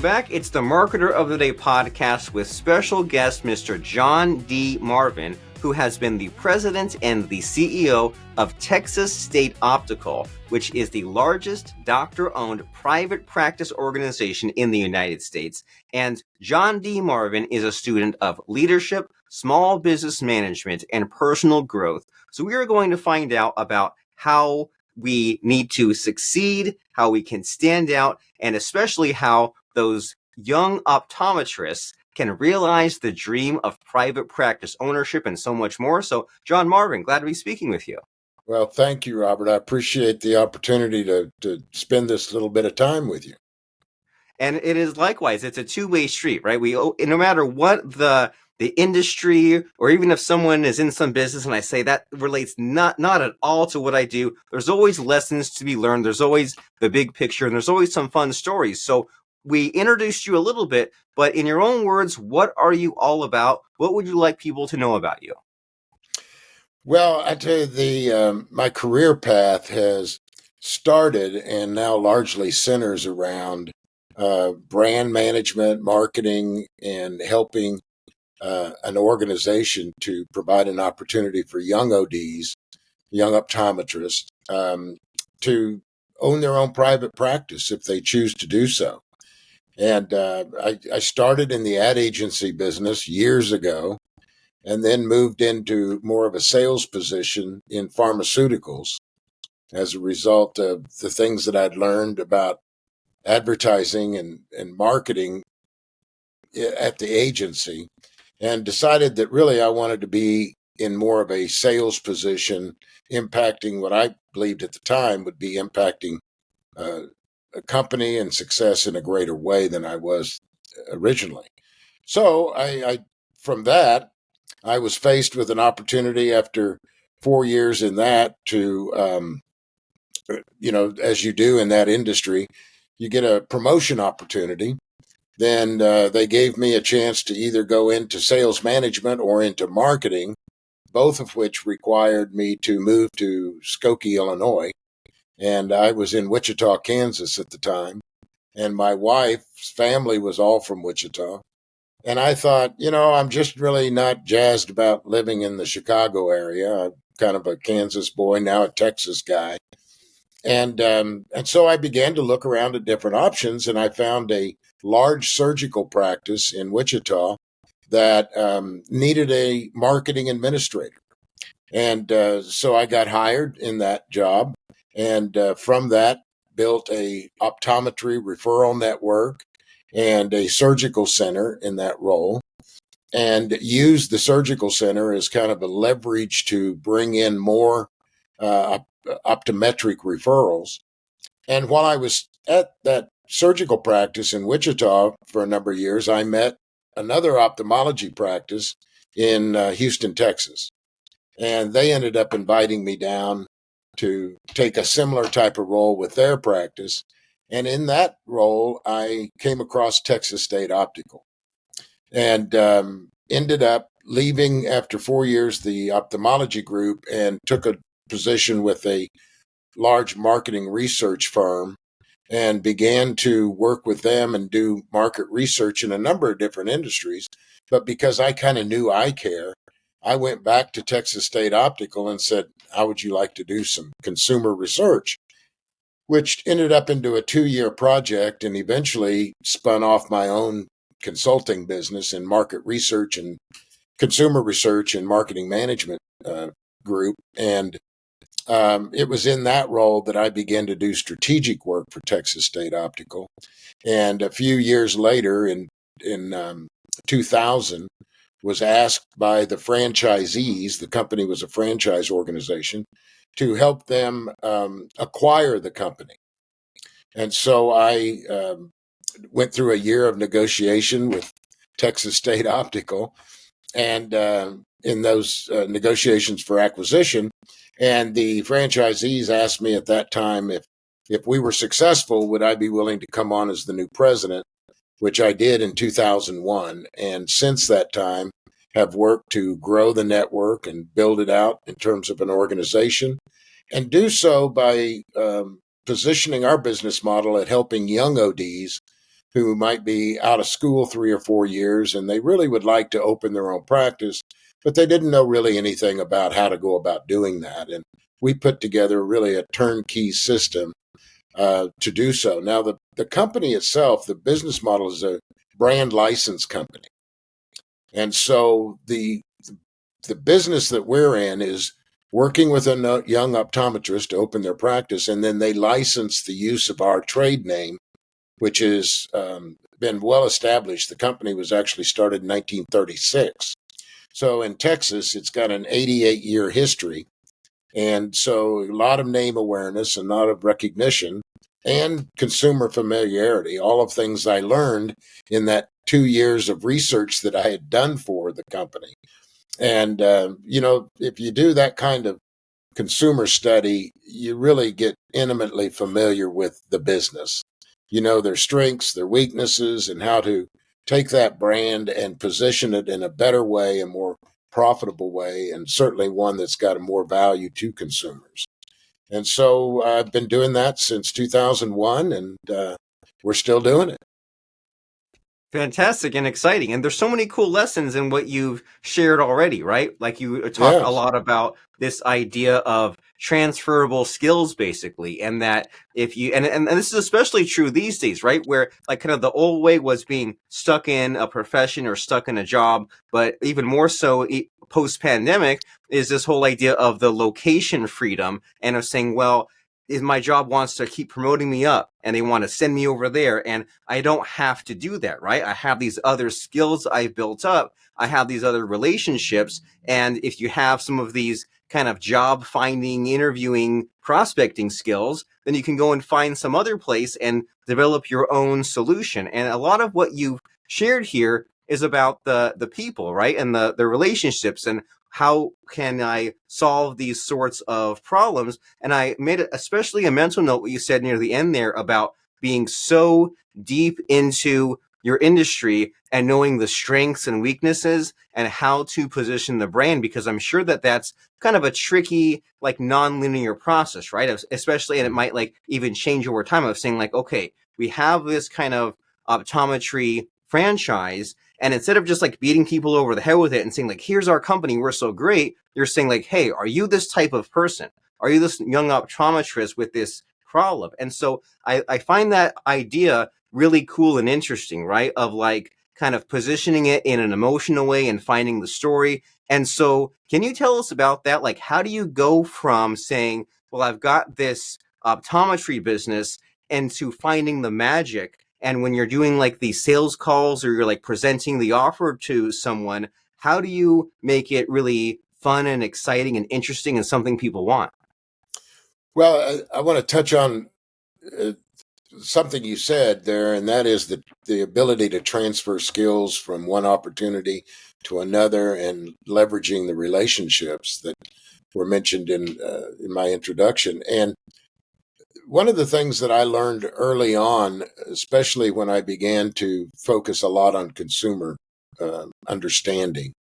Welcome back. It's the Marketer of the Day podcast with special guest Mr. John D. Marvin, who has been the president and the CEO of Texas State Optical, which is the largest doctor-owned private practice organization in the United States. And John D. Marvin is a student of leadership, small business management, and personal growth. So we are going to find out about how we need to succeed, how we can stand out, and especially how those young optometrists can realize the dream of private practice ownership and so much more. So, John Marvin, glad to be speaking with you. Well, thank you, Robert. I appreciate the opportunity to spend this little bit of time with you. And it is likewise, it's a two-way street, right? No matter what the industry, or even if someone is in some business and I say that relates not at all to what I do, there's always lessons to be learned. There's always the big picture, and there's always some fun stories. So we introduced you a little bit, but in your own words, what are you all about? What would you like people to know about you? Well, I tell you, my career path has started and now largely centers around brand management, marketing, and helping an organization to provide an opportunity for young ODs, young optometrists, to own their own private practice if they choose to do so. And I started in the ad agency business years ago, and then moved into more of a sales position in pharmaceuticals as a result of the things that I'd learned about advertising and marketing at the agency, and decided that really I wanted to be in more of a sales position, impacting what I believed at the time would be impacting a company and success in a greater way than I was originally. So from that, I was faced with an opportunity after 4 years in that to, as you do in that industry, you get a promotion opportunity. Then they gave me a chance to either go into sales management or into marketing, both of which required me to move to Skokie, Illinois. And I was in Wichita, Kansas at the time. And my wife's family was all from Wichita. And I thought, I'm just really not jazzed about living in the Chicago area. I'm kind of a Kansas boy, now a Texas guy. And so I began to look around at different options, and I found a large surgical practice in Wichita that needed a marketing administrator. And so I got hired in that job, and from that built a optometry referral network and a surgical center in that role, and used the surgical center as kind of a leverage to bring in more optometric referrals. And while I was at that surgical practice in Wichita for a number of years, I met another ophthalmology practice in Houston, Texas. And they ended up inviting me down to take a similar type of role with their practice. And in that role, I came across Texas State Optical and ended up leaving after 4 years the ophthalmology group and took a position with a large marketing research firm and began to work with them and do market research in a number of different industries. But because I kind of knew eye care, I went back to Texas State Optical and said, how would you like to do some consumer research? Which ended up into a 2-year project and eventually spun off my own consulting business in market research and consumer research and marketing management group. And it was in that role that I began to do strategic work for Texas State Optical. And a few years later, in 2000, was asked by the franchisees, the company was a franchise organization, to help them acquire the company. And so I went through a year of negotiation with Texas State Optical, and in those negotiations for acquisition. And the franchisees asked me at that time if we were successful, would I be willing to come on as the new president, which I did in 2001. And since that time, have worked to grow the network and build it out in terms of an organization, and do so by positioning our business model at helping young ODs who might be out of school 3 or 4 years, and they really would like to open their own practice, but they didn't know really anything about how to go about doing that. And we put together really a turnkey system to do so. Now, the company itself, the business model is a brand license company. And so the business that we're in is working with a young optometrist to open their practice, and then they license the use of our trade name, which has been well established. The company was actually started in 1936. So in Texas, it's got an 88-year history. And so a lot of name awareness, a lot of recognition, and consumer familiarity, all of things I learned in that 2 years of research that I had done for the company. And, if you do that kind of consumer study, you really get intimately familiar with the business. You know their strengths, their weaknesses, and how to take that brand and position it in a better way, a more profitable way, and certainly one that's got a more value to consumers. And so I've been doing that since 2001, and we're still doing it. Fantastic and exciting. And there's so many cool lessons in what you've shared already, right? Like you talk a Yes. lot about this idea of transferable skills, basically. And that if you, and this is especially true these days, right? Where like kind of the old way was being stuck in a profession or stuck in a job, but even more so post pandemic is this whole idea of the location freedom and of saying, well, if my job wants to keep promoting me up and they want to send me over there and I don't have to do that, right? I have these other skills I've built up. I have these other relationships. And if you have some of these kind of job finding, interviewing, prospecting skills, then you can go and find some other place and develop your own solution. And a lot of what you've shared here is about the people, right? And the relationships and how can I solve these sorts of problems? And I made it especially a mental note what you said near the end there about being so deep into your industry and knowing the strengths and weaknesses and how to position the brand, because I'm sure that that's kind of a tricky, like non-linear process, right? Especially, and it might like even change over time of saying like, okay, we have this kind of optometry franchise, and instead of just like beating people over the head with it and saying like, here's our company, we're so great, you're saying like, hey, are you this type of person? Are you this young optometrist with this problem? And so I find that idea really cool and interesting, right? Of like kind of positioning it in an emotional way and finding the story. And so can you tell us about that? Like, how do you go from saying, well, I've got this optometry business into finding the magic? And when you're doing like these sales calls or you're like presenting the offer to someone, how do you make it really fun and exciting and interesting and something people want? Well, I want to touch on uh, something you said there, and that is the ability to transfer skills from one opportunity to another and leveraging the relationships that were mentioned in my introduction. And one of the things that I learned early on, especially when I began to focus a lot on consumer understanding,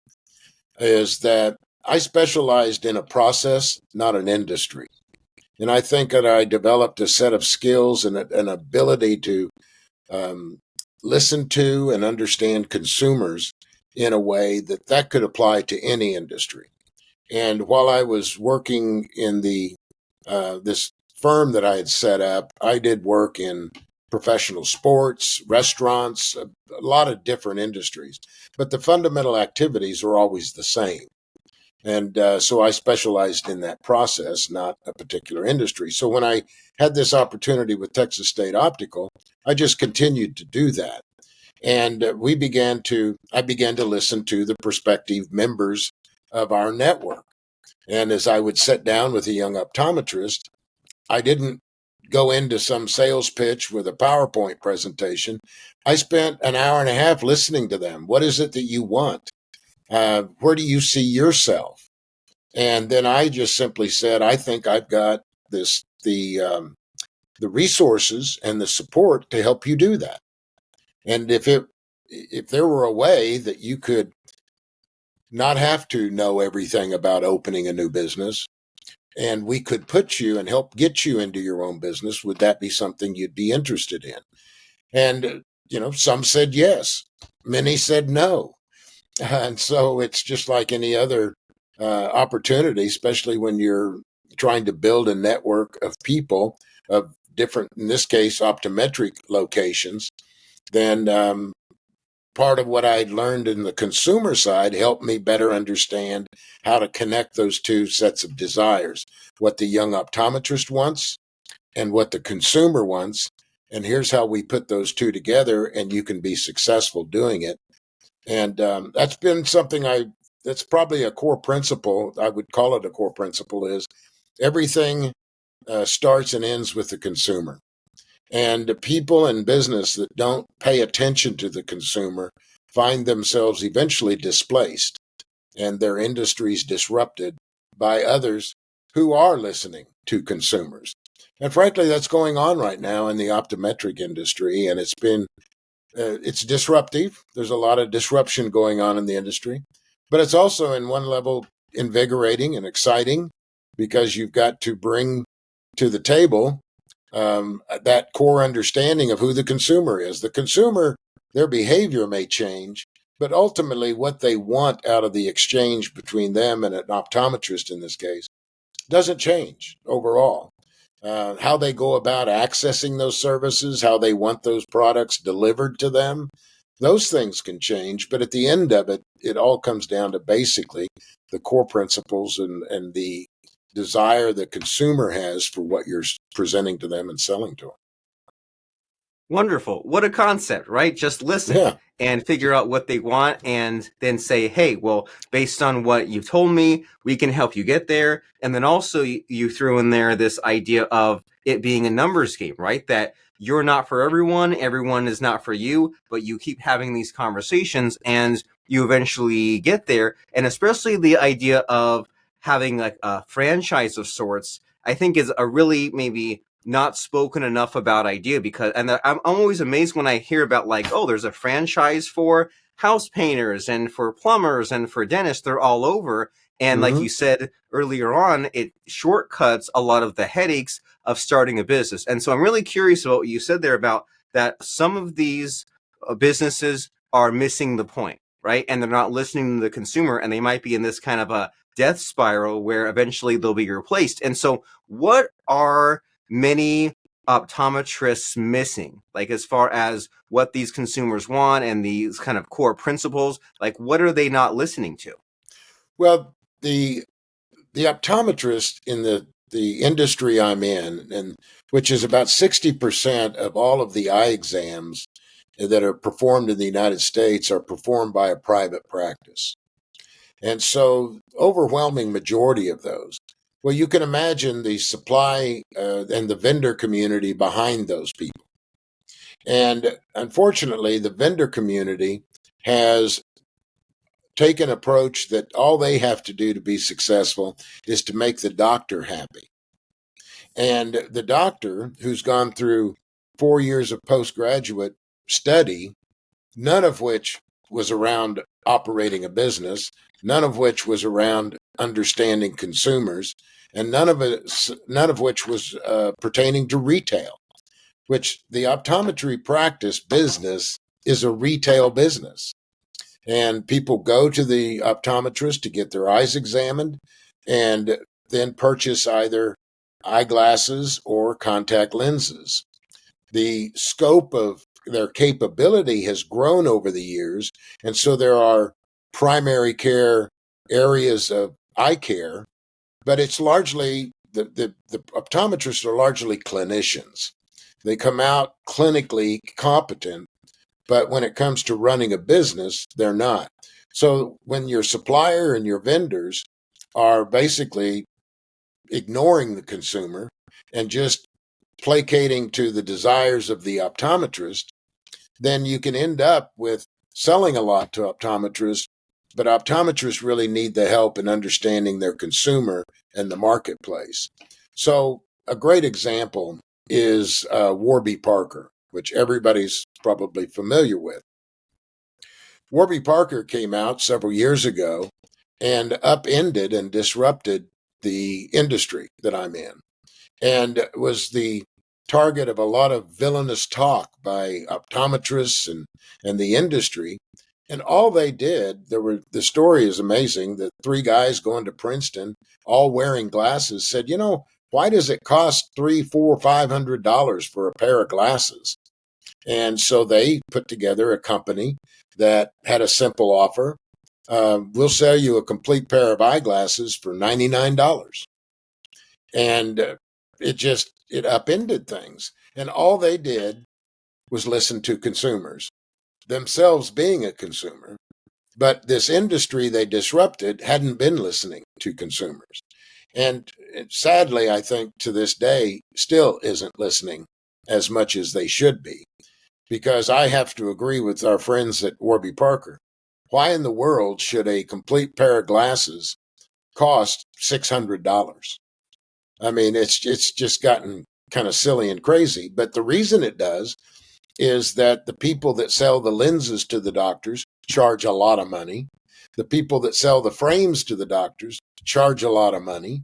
is that I specialized in a process, not an industry. And I think that I developed a set of skills and an ability to um, listen to and understand consumers in a way that could apply to any industry. And while I was working in the this firm that I had set up, I did work in professional sports, restaurants, a lot of different industries, but the fundamental activities are always the same. And so I specialized in that process, not a particular industry. So when I had this opportunity with Texas State Optical, I just continued to do that. And I began to listen to the prospective members of our network. And as I would sit down with a young optometrist, I didn't go into some sales pitch with a PowerPoint presentation. I spent an hour and a half listening to them. What is it that you want? Where do you see yourself? And then I just simply said, I think I've got the resources and the support to help you do that. And if there were a way that you could not have to know everything about opening a new business, and we could put you and help get you into your own business, would that be something you'd be interested in? And some said yes, many said no. And so it's just like any other opportunity, especially when you're trying to build a network of people of different, in this case, optometric locations. Then part of what I learned in the consumer side helped me better understand how to connect those two sets of desires, what the young optometrist wants and what the consumer wants. And here's how we put those two together, and you can be successful doing it. And that's been something that's probably a core principle. I would call it a core principle is everything starts and ends with the consumer. And the people in business that don't pay attention to the consumer find themselves eventually displaced and their industries disrupted by others who are listening to consumers. And frankly, that's going on right now in the optometric industry, and it's disruptive. There's a lot of disruption going on in the industry, but it's also in one level invigorating and exciting because you've got to bring to the table that core understanding of who the consumer is. The consumer, their behavior may change, but ultimately what they want out of the exchange between them and an optometrist in this case doesn't change overall. How they go about accessing those services, how they want those products delivered to them, those things can change. But at the end of it, it all comes down to basically the core principles and the desire the consumer has for what you're presenting to them and selling to them. Wonderful. What a concept, right? Just listen Yeah. and figure out what they want and then say, hey, well, based on what you've told me, we can help you get there. And then also you threw in there this idea of it being a numbers game, right? That you're not for everyone, everyone is not for you, but you keep having these conversations and you eventually get there. And especially the idea of having like a franchise of sorts, I think is a really maybe not spoken enough about idea because, and I'm always amazed when I hear about like, oh, there's a franchise for house painters and for plumbers and for dentists. They're all over. And like Mm-hmm. you said earlier on, it shortcuts a lot of the headaches of starting a business. And so I'm really curious about what you said there about that some of these businesses are missing the point, right? And they're not listening to the consumer and they might be in this kind of a death spiral where eventually they'll be replaced. And so what are many optometrists missing, like as far as what these consumers want and these kind of core principles? Like what are they not listening to? Well, the optometrist in the industry I'm in, and which is about 60% of all of the eye exams that are performed in the United States, are performed by a private practice. And so, overwhelming majority of those. Well, you can imagine the supply and the vendor community behind those people. And unfortunately, the vendor community has taken an approach that all they have to do to be successful is to make the doctor happy. And the doctor, who's gone through 4 years of postgraduate study, none of which was around operating a business, none of which was around understanding consumers, and none of which was pertaining to retail, which the optometry practice business is a retail business. And people go to the optometrist to get their eyes examined and then purchase either eyeglasses or contact lenses. The scope of their capability has grown over the years. And so there are primary care areas of eye care, but it's largely the optometrists are largely clinicians. They come out clinically competent, but when it comes to running a business, they're not. So when your supplier and your vendors are basically ignoring the consumer and just placating to the desires of the optometrist, then you can end up with selling a lot to optometrists, but optometrists really need the help in understanding their consumer and the marketplace. So a great example is Warby Parker, which everybody's probably familiar with. Warby Parker came out several years ago and upended and disrupted the industry that I'm in, and was the target of a lot of villainous talk by optometrists and the industry. And all they did, the story is amazing. The three guys going to Princeton, all wearing glasses, said, why does it cost $300, $400, $500 for a pair of glasses? And so they put together a company that had a simple offer. We'll sell you a complete pair of eyeglasses for $99. And it upended things. And all they did was listen to consumers, themselves being a consumer. But this industry they disrupted hadn't been listening to consumers. And sadly, I think to this day, still isn't listening as much as they should be. Because I have to agree with our friends at Warby Parker. Why in the world should a complete pair of glasses cost $600? I mean, it's just gotten kind of silly and crazy. But the reason it does is that the people that sell the lenses to the doctors charge a lot of money. The people that sell the frames to the doctors charge a lot of money.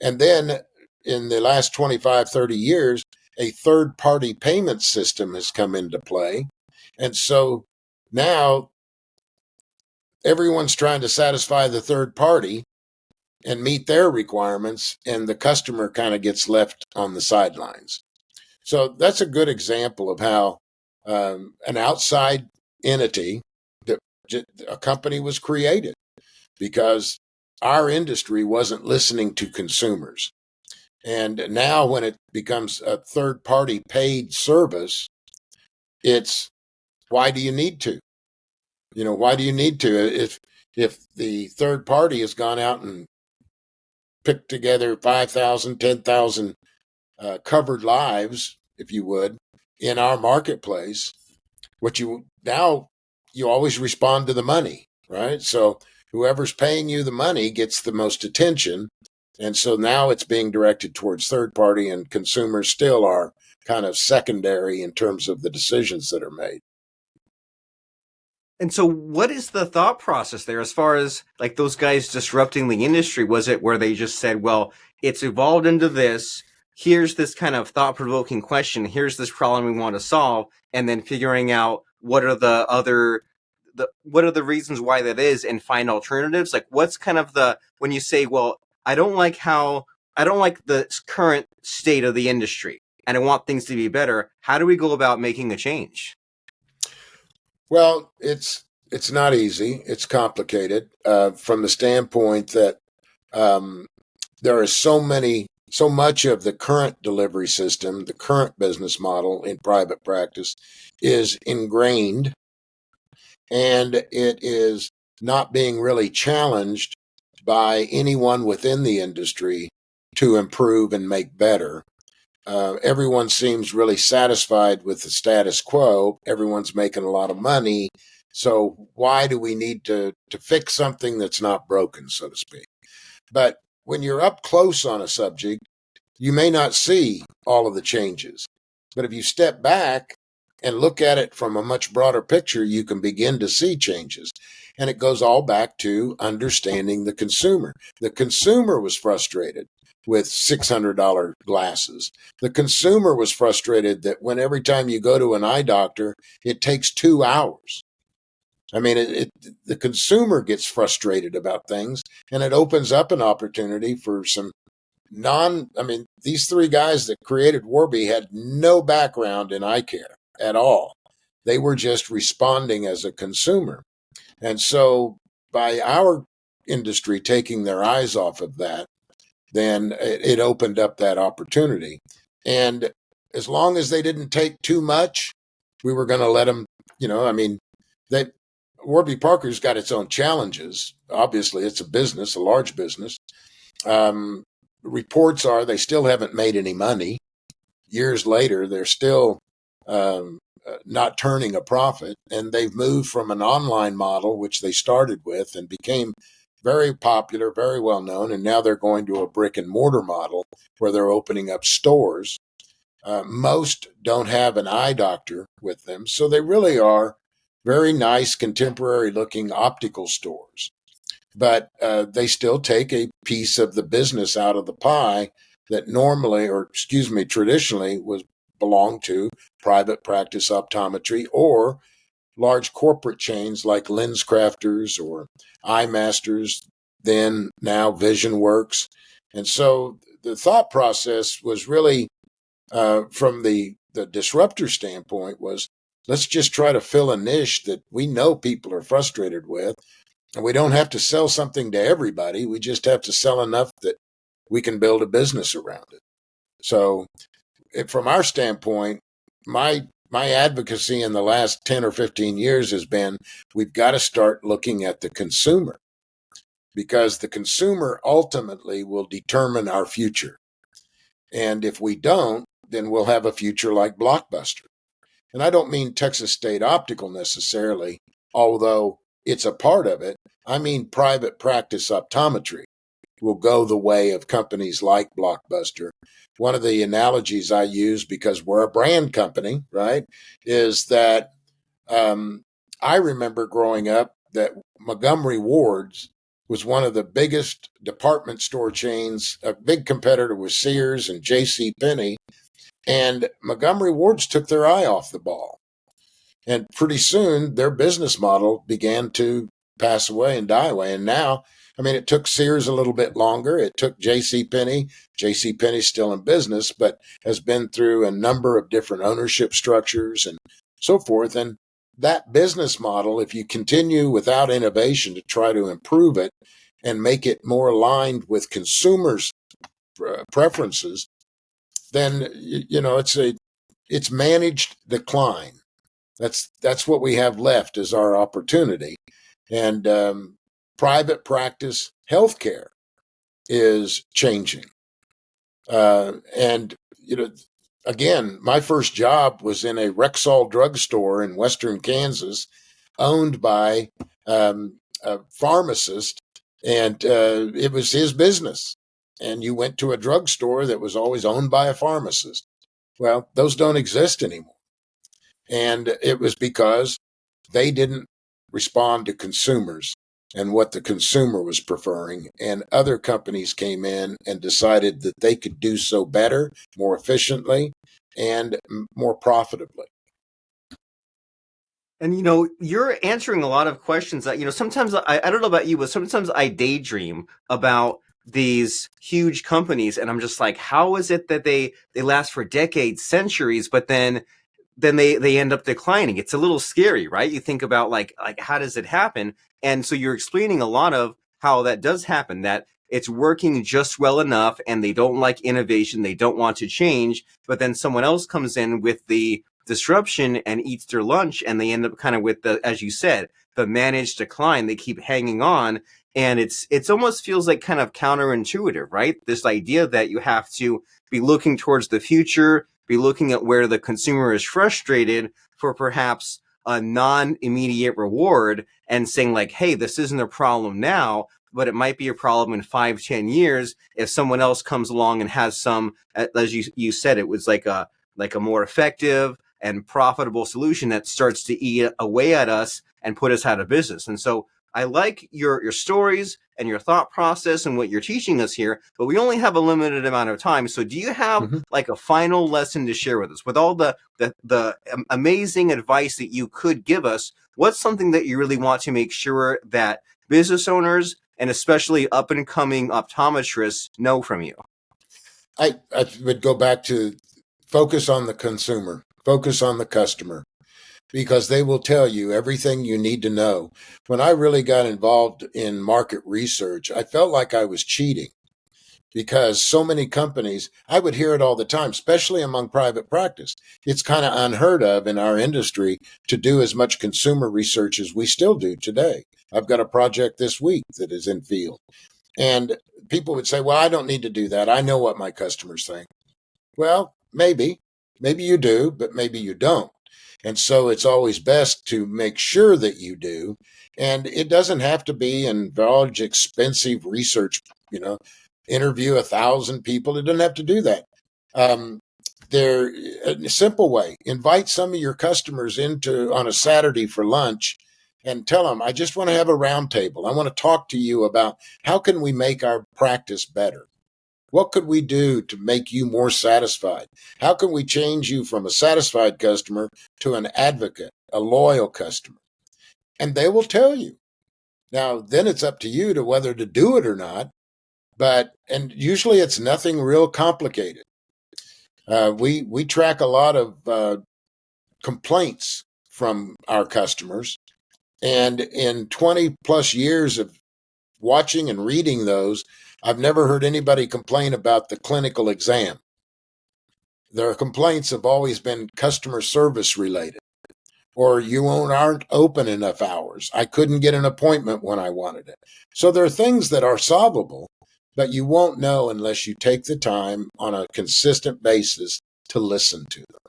And then in the last 25, 30 years, a third-party payment system has come into play. And so now everyone's trying to satisfy the third party and meet their requirements, and the customer kind of gets left on the sidelines. So that's a good example of how an outside entity, a company was created because our industry wasn't listening to consumers. And now when it becomes a third-party paid service, it's why do you need to? Why do you need to? If the third party has gone out and picked together 5,000, 10,000 covered lives, if you would, in our marketplace, you always respond to the money, right? So whoever's paying you the money gets the most attention. And so now it's being directed towards third party, and consumers still are kind of secondary in terms of the decisions that are made. And so what is the thought process there as far as like those guys disrupting the industry? Was it where they just said, well, it's evolved into this, here's this kind of thought-provoking question, here's this problem we want to solve, and then figuring out what are the reasons why that is and find alternatives? Like what's kind of when you say, well, I don't like the current state of the industry and I want things to be better, how do we go about making a change? Well, it's not easy. It's complicated from the standpoint that there is so much of the current delivery system, the current business model in private practice is ingrained, and it is not being really challenged by anyone within the industry to improve and make better. Everyone seems really satisfied with the status quo. Everyone's making a lot of money. So why do we need to fix something that's not broken, so to speak? But when you're up close on a subject, you may not see all of the changes. But if you step back and look at it from a much broader picture, you can begin to see changes. And it goes all back to understanding the consumer. The consumer was frustrated with $600 glasses. The consumer was frustrated that every time you go to an eye doctor, it takes 2 hours. I mean, the consumer gets frustrated about things, and it opens up an opportunity for some these three guys that created Warby had no background in eye care at all. They were just responding as a consumer. And so by our industry taking their eyes off of that, then it opened up that opportunity. And as long as they didn't take too much, we were going to let them, Warby Parker's got its own challenges. Obviously, it's a business, a large business. Reports are they still haven't made any money. Years later, they're still not turning a profit. And they've moved from an online model, which they started with and became very popular, very well known. And now they're going to a brick and mortar model where they're opening up stores. Most don't have an eye doctor with them. So they really are very nice, contemporary looking optical stores. But they still take a piece of the business out of the pie that traditionally was belong to private practice optometry or large corporate chains like Lens Crafters or Eye Masters, then now Vision Works. And so the thought process was really from the disruptor standpoint was let's just try to fill a niche that we know people are frustrated with. And we don't have to sell something to everybody. We just have to sell enough that we can build a business around it. So from our standpoint, my advocacy in the last 10 or 15 years has been we've got to start looking at the consumer because the consumer ultimately will determine our future. And if we don't, then we'll have a future like Blockbuster. And I don't mean Texas State Optical necessarily, although it's a part of it. I mean private practice optometry will go the way of companies like Blockbuster. One of the analogies I use, because we're a brand company, right, is that I remember growing up that Montgomery Ward's was one of the biggest department store chains. A big competitor was Sears and J.C. Penney, and Montgomery Ward's took their eye off the ball. And pretty soon their business model began to pass away and die away. And now, I mean, it took Sears a little bit longer. It took J.C. Penney. J.C. Penney's still in business, but has been through a number of different ownership structures and so forth. And that business model, if you continue without innovation to try to improve it and make it more aligned with consumers' preferences, then it's managed decline. That's what we have left as our opportunity. And private practice healthcare is changing. And again, my first job was in a Rexall drugstore in Western Kansas, owned by a pharmacist, and it was his business. And you went to a drugstore that was always owned by a pharmacist. Well, those don't exist anymore. And it was because they didn't respond to consumers and what the consumer was preferring. And other companies came in and decided that they could do so better, more efficiently, and more profitably. And you're answering a lot of questions that sometimes I don't know about you, but sometimes I daydream about these huge companies, and I'm just like, how is it that they last for decades, centuries, but then they end up declining? It's a little scary, right? You think about like how does it happen? And so you're explaining a lot of how that does happen, that it's working just well enough and they don't like innovation, they don't want to change, but then someone else comes in with the disruption and eats their lunch, and they end up kind of with the, as you said, the managed decline. They keep hanging on, and it's almost feels like kind of counterintuitive, right? This idea that you have to be looking towards the future, be looking at where the consumer is frustrated for perhaps a non-immediate reward, and saying like, hey, this isn't a problem now, but it might be a problem in 5-10 years if someone else comes along and has some, as you said, it was like a more effective and profitable solution that starts to eat away at us and put us out of business. And so I like your stories and your thought process and what you're teaching us here, but we only have a limited amount of time. So do you have like a final lesson to share with us? With all the amazing advice that you could give us, what's something that you really want to make sure that business owners and especially up and coming optometrists know from you? I would go back to focus on the consumer, focus on the customer, because they will tell you everything you need to know. When I really got involved in market research, I felt like I was cheating because so many companies, I would hear it all the time, especially among private practice. It's kind of unheard of in our industry to do as much consumer research as we still do today. I've got a project this week that is in field. And people would say, well, I don't need to do that. I know what my customers think. Well, maybe you do, but maybe you don't. And so it's always best to make sure that you do. And it doesn't have to be involved expensive research, interview 1,000 people. It doesn't have to do that. There, a simple way, invite some of your customers on a Saturday for lunch and tell them, I just want to have a round table. I want to talk to you about how can we make our practice better? What could we do to make you more satisfied? How can we change you from a satisfied customer to an advocate, a loyal customer? And they will tell you. Now, then it's up to you to whether to do it or not. And usually it's nothing real complicated. We track a lot of complaints from our customers. And in 20 plus years of watching and reading those, I've never heard anybody complain about the clinical exam. Their complaints have always been customer service related, or you aren't open enough hours. I couldn't get an appointment when I wanted it. So there are things that are solvable, but you won't know unless you take the time on a consistent basis to listen to them.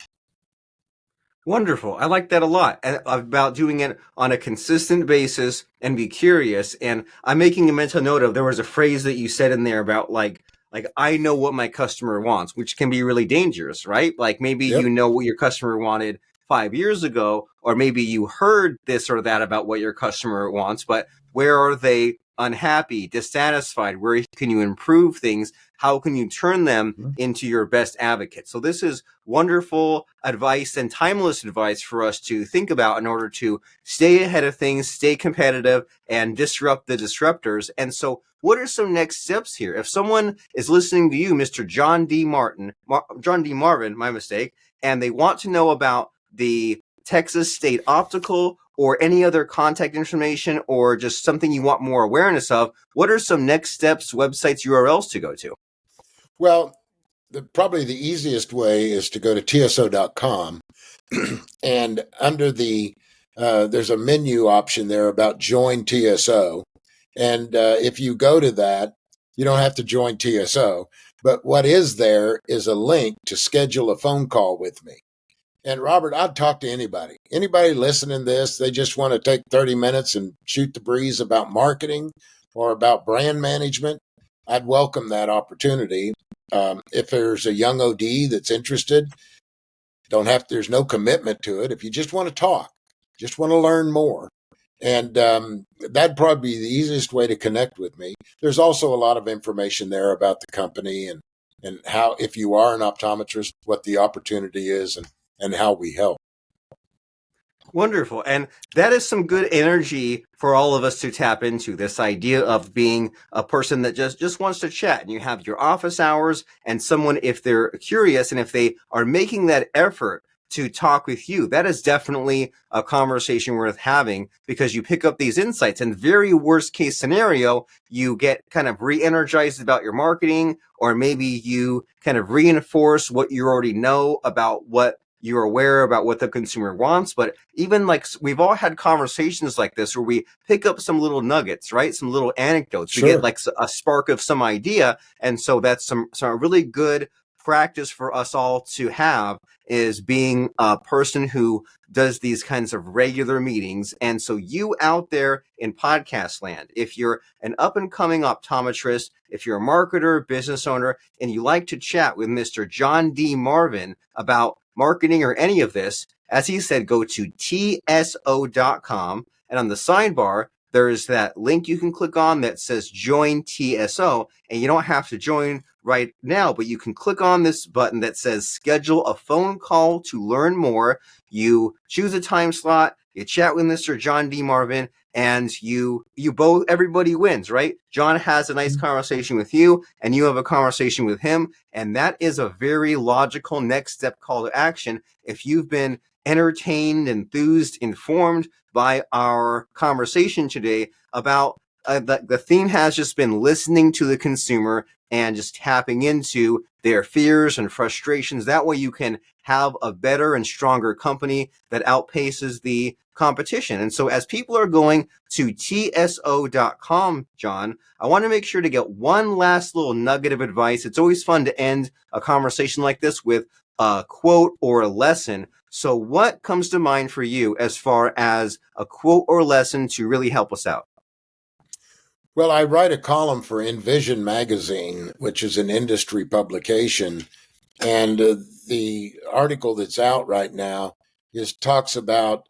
Wonderful. I like that a lot, about doing it on a consistent basis and be curious. And I'm making a mental note of, there was a phrase that you said in there about like I know what my customer wants, which can be really dangerous, right? Like maybe Yep. you know what your customer wanted 5 years ago, or maybe you heard this or that about what your customer wants, but where are they unhappy, dissatisfied? Where can you improve things? How can you turn them into your best advocate? So this is wonderful advice and timeless advice for us to think about in order to stay ahead of things, stay competitive, and disrupt the disruptors. And so what are some next steps here? If someone is listening to you, Mr. John D. Marvin, my mistake, and they want to know about the Texas State Optical or any other contact information, or just something you want more awareness of, what are some next steps, websites, URLs to go to? Well, probably the easiest way is to go to tso.com and under there's a menu option there about join TSO. And if you go to that, you don't have to join TSO. But what is there is a link to schedule a phone call with me. And Robert, I'd talk to anybody. Anybody listening to this, they just want to take 30 minutes and shoot the breeze about marketing or about brand management. I'd welcome that opportunity. If there's a young OD that's interested, there's no commitment to it. If you just want to talk, just want to learn more. And that'd probably be the easiest way to connect with me. There's also a lot of information there about the company and how, if you are an optometrist, what the opportunity is and how we help. Wonderful. And that is some good energy for all of us to tap into, this idea of being a person that just wants to chat. And you have your office hours, and someone, if they're curious and if they are making that effort to talk with you, that is definitely a conversation worth having, because you pick up these insights. And very worst case scenario, you get kind of re-energized about your marketing, or maybe you kind of reinforce what you already know about what you're aware about what the consumer wants. But even like, we've all had conversations like this where we pick up some little nuggets, right? Some little anecdotes. Sure. We get like a spark of some idea. And so that's some really good practice for us all to have, is being a person who does these kinds of regular meetings. And so you out there in podcast land, if you're an up and coming optometrist, if you're a marketer, business owner, and you like to chat with Mr. John D. Marvin about marketing or any of this, as he said, go to tso.com. And on the sidebar, there's that link you can click on that says join TSO. And you don't have to join right now, but you can click on this button that says schedule a phone call to learn more. You choose a time slot, you chat with Mr. John D. Marvin, and you both, everybody wins, right? John has a nice conversation with you, and you have a conversation with him. And that is a very logical next step call to action. If you've been entertained, enthused, informed by our conversation today about the theme has just been listening to the consumer and just tapping into their fears and frustrations. That way you can have a better and stronger company that outpaces the competition. And so as people are going to tso.com, John, I want to make sure to get one last little nugget of advice. It's always fun to end a conversation like this with a quote or a lesson. So what comes to mind for you as far as a quote or lesson to really help us out? Well, I write a column for Envision magazine, which is an industry publication. And the article that's out right now talks about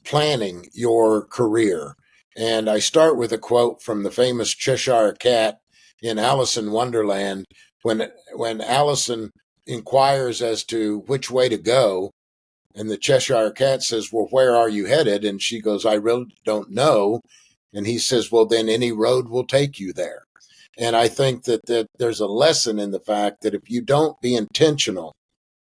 planning your career. And I start with a quote from the famous Cheshire Cat. in Alice in Wonderland, when Allison inquires as to which way to go, and the Cheshire Cat says, "Well, where are you headed?" And she goes, "I really don't know." And he says, "Well, then any road will take you there." And I think that there's a lesson in the fact that if you don't be intentional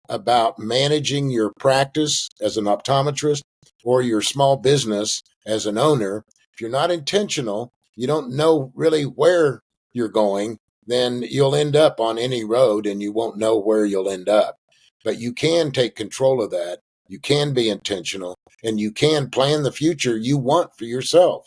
about managing your practice as an optometrist or your small business as an owner, if you're not intentional, you don't know really where you're going, then you'll end up on any road and you won't know where you'll end up. But you can take control of that. You can be intentional and you can plan the future you want for yourself.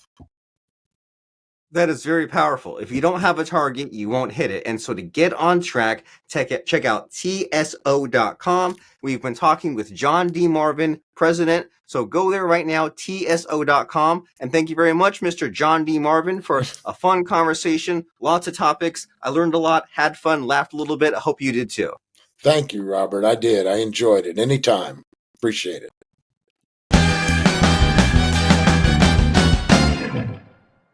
That is very powerful. If you don't have a target, you won't hit it. And so to get on track, check out TSO.com. We've been talking with John D. Marvin, president. So go there right now, TSO.com. And thank you very much, Mr. John D. Marvin, for a fun conversation. Lots of topics. I learned a lot, had fun, laughed a little bit. I hope you did too. Thank you, Robert. I did. I enjoyed it. Anytime. Appreciate it.